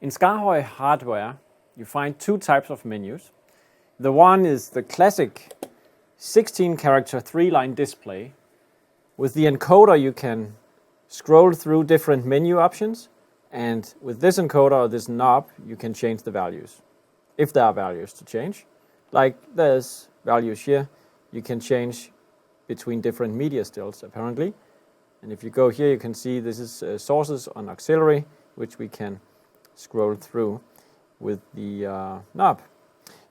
In SKAARHOJ hardware, you find two types of menus. The one is the classic 16-character 3-line display. With the encoder, you can scroll through different menu options, and with this encoder or this knob, you can change the values, if there are values to change. Like there's values here, you can change between different media stills, apparently. And if you go here, you can see this is sources on auxiliary, which we can scroll through with the knob.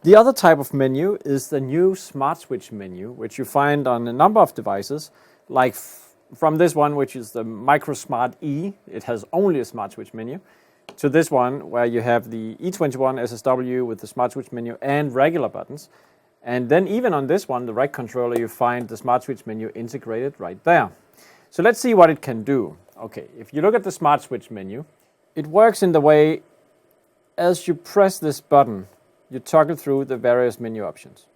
The other type of menu is the new Smart Switch menu, which you find on a number of devices, like from this one, which is the MicroSmart E. It has only a Smart Switch menu, to this one, where you have the E21 SSW with the Smart Switch menu and regular buttons. And then even on this one, the rack controller, you find the Smart Switch menu integrated right there. So let's see what it can do. Okay, if you look at the Smart Switch menu, it works in the way, as you press this button, you toggle through the various menu options.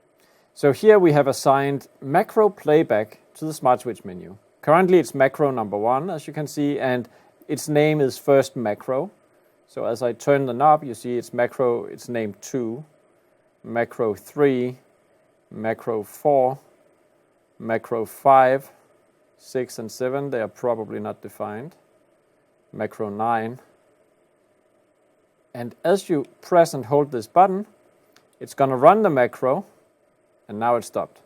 So here we have assigned macro playback to the Smart Switch menu. Currently it's macro number 1, as you can see, and its name is first macro. So as I turn the knob, you see it's macro, it's named 2, macro 3, macro 4, macro 5, 6 and 7, they are probably not defined, macro 9. And as you press and hold this button, it's going to run the macro, and now it's stopped.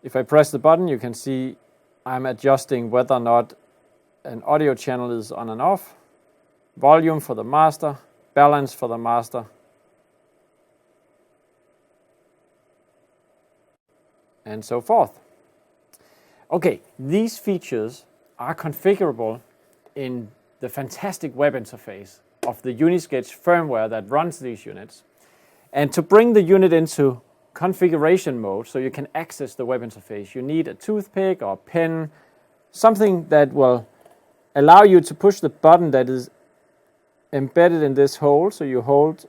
If I press the button, you can see I'm adjusting whether or not an audio channel is on and off, volume for the master, balance for the master, and so forth. Okay, these features are configurable in the fantastic web interface of the UniSketch firmware that runs these units. And to bring the unit into configuration mode, so you can access the web interface, you need a toothpick or a pen, something that will allow you to push the button that is embedded in this hole. So you hold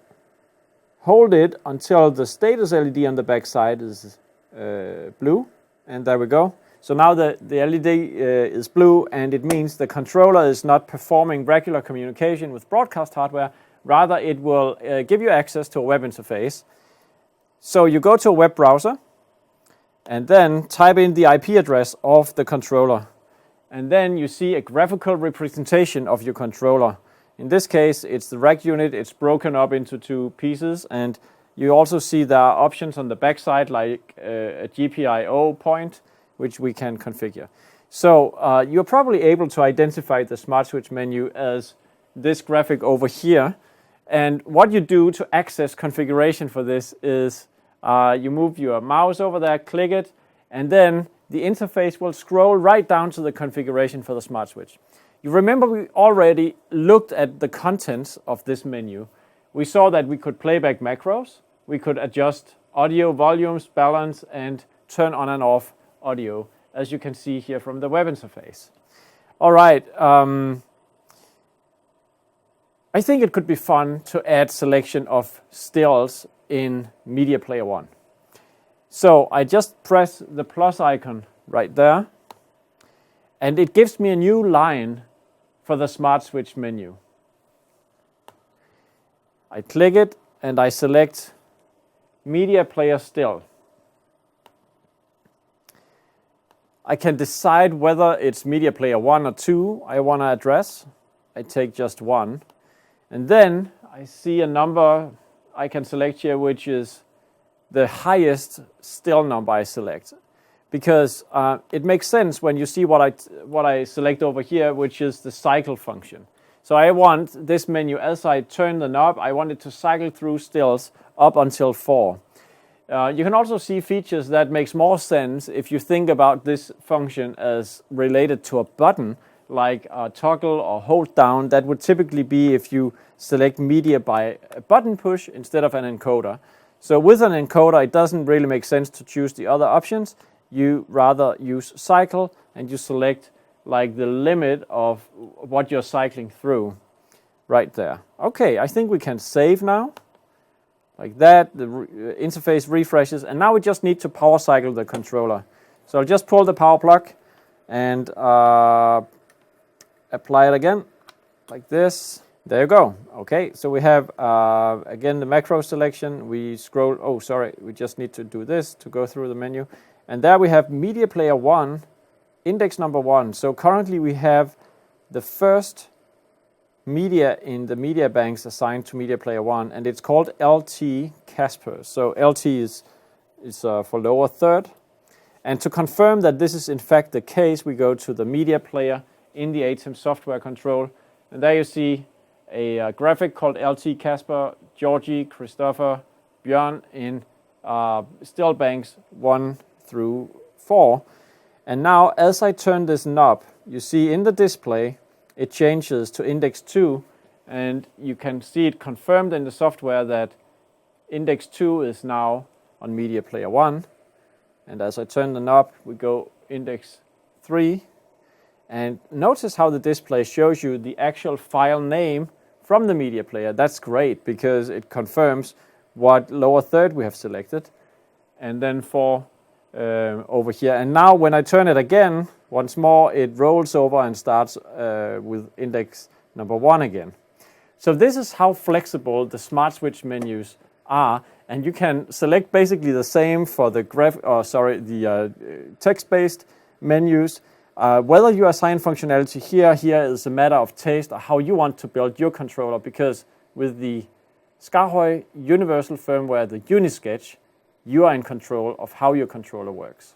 it until the status LED on the back side is blue, and there we go. So now the LED is blue, and it means the controller is not performing regular communication with broadcast hardware. Rather, it will give you access to a web interface. So you go to a web browser, and then type in the IP address of the controller. And then you see a graphical representation of your controller. In this case, it's the rack unit. It's broken up into 2 pieces, and you also see there are options on the back side, like a GPIO point, which we can configure. So you're probably able to identify the Smart Switch menu as this graphic over here. And what you do to access configuration for this is you move your mouse over there, click it, and then the interface will scroll right down to the configuration for the Smart Switch. You remember we already looked at the contents of this menu. We saw that we could play back macros, we could adjust audio volumes, balance, and turn on and off audio, as you can see here from the web interface. All right, I think it could be fun to add selection of stills in Media Player 1. So I just press the plus icon right there, and it gives me a new line for the Smart Switch menu. I click it, and I select Media Player Still. I can decide whether it's Media Player 1 or 2 I want to address. I take just 1. And then I see a number I can select here, which is the highest still number I select. Because it makes sense when you see what I select over here, which is the cycle function. So I want this menu, as I turn the knob, I want it to cycle through stills up until 4. You can also see features that makes more sense if you think about this function as related to a button, like a toggle or hold down. That would typically be if you select media by a button push instead of an encoder. So with an encoder, it doesn't really make sense to choose the other options. You rather use cycle, and you select like the limit of what you're cycling through right there. Okay, I think we can save now. Like that, the interface refreshes, and now we just need to power cycle the controller. So I'll just pull the power plug and apply it again. like this. There you go. Okay, so we have, again, the macro selection. We scroll, oh, sorry, we just need to do this to go through the menu. And there we have media player 1, index number 1. So currently we have the first media in the media banks assigned to media player 1, and it's called LT Casper. So LT is for lower third. And to confirm that this is in fact the case, we go to the media player in the ATEM software control. And there you see a graphic called LT Casper, Georgie, Christopher, Björn in still banks 1 through 4. And now as I turn this knob, you see in the display it changes to index 2, and you can see it confirmed in the software that index 2 is now on media player 1. And as I turn the knob, we go index 3. And notice how the display shows you the actual file name from the media player. That's great because it confirms what lower third we have selected. And then for over here. And now when I turn it again, once more, it rolls over and starts with index number 1 again. So this is how flexible the Smart Switch menus are. And you can select basically the same for the text-based menus. Whether you assign functionality here is a matter of taste or how you want to build your controller, because with the SKAARHOJ universal firmware, the UniSketch, you are in control of how your controller works.